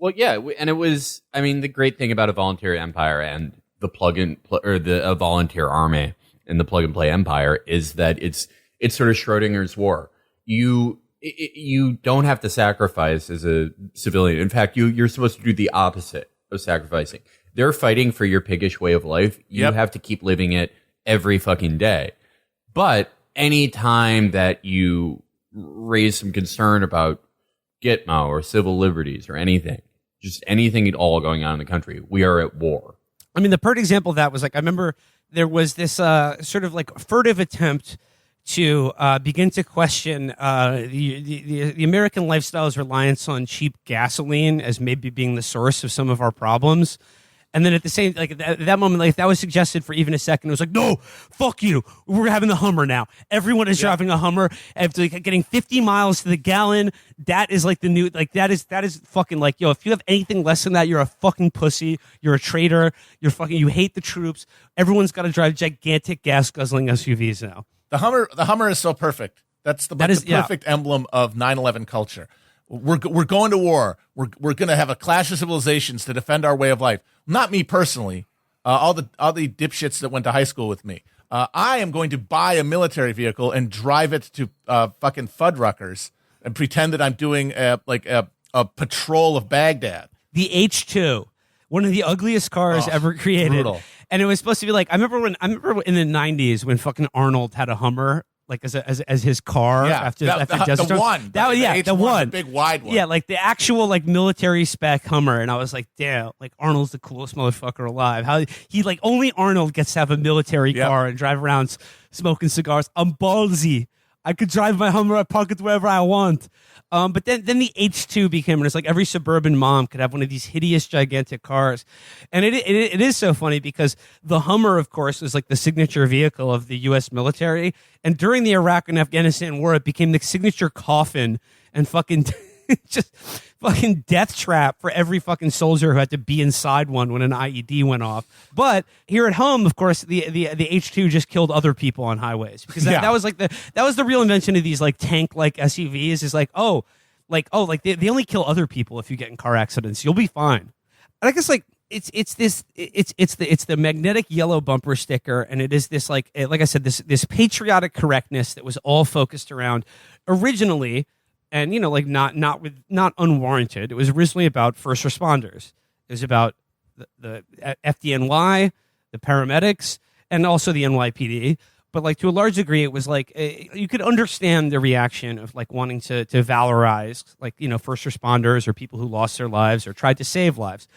Well, yeah, and it was. I mean, the great thing about a volunteer empire and the or the a volunteer army and the plug and play empire is that it's sort of Schrodinger's war. You don't have to sacrifice as a civilian. In fact, you're supposed to do the opposite of sacrificing. They're fighting for your piggish way of life. You have to keep living it every fucking day. But any time that you raise some concern about Gitmo or civil liberties or anything, just anything at all going on in the country, we are at war. I mean, the perfect example of that was like, I remember there was this sort of like furtive attempt to begin to question the American lifestyle's reliance on cheap gasoline as maybe being the source of some of our problems. And then at the same, like at that moment, like if that was suggested for even a second, it was like, no, fuck you. We're having the Hummer now. Everyone is driving a Hummer. After like, getting 50 miles to the gallon, that is like the new, like that is fucking like, yo, if you have anything less than that, you're a fucking pussy. You're a traitor. You hate the troops. Everyone's got to drive gigantic gas guzzling SUVs now. The Hummer is so perfect. That's the perfect emblem of 9/11 culture. We're going to war. We're going to have a clash of civilizations to defend our way of life. Not me personally. All the dipshits that went to high school with me. I am going to buy a military vehicle and drive it to fucking Fuddruckers and pretend that I'm doing a patrol of Baghdad. The H2, one of the ugliest cars ever created. Brutal. And it was supposed to be like, I remember in the 90s when fucking Arnold had a Hummer like as his car after Desert Storm. The one, the big wide one. Yeah, like the actual like military spec Hummer, and I was like, damn, like Arnold's the coolest motherfucker alive. How he like only Arnold gets to have a military car and drive around smoking cigars. I'm ballsy. I could drive my Hummer. I park it wherever I want. But then the H2 became, and it's like every suburban mom could have one of these hideous, gigantic cars. And it is so funny because the Hummer, of course, is like the signature vehicle of the U.S. military. And during the Iraq and Afghanistan war, it became the signature coffin and fucking just fucking death trap for every fucking soldier who had to be inside one when an IED went off. But here at home, of course, the H2 just killed other people on highways because that was like that was the real invention of these like tank like SUVs is like they only kill other people if you get in car accidents. You'll be fine. And I guess like it's the magnetic yellow bumper sticker, and it is this like I said this patriotic correctness that was all focused around originally. And, you know, like not unwarranted. It was originally about first responders. It was about the FDNY, the paramedics, and also the NYPD. But like to a large degree, it was like you could understand the reaction of like wanting to valorize like, you know, first responders or people who lost their lives or tried to save lives.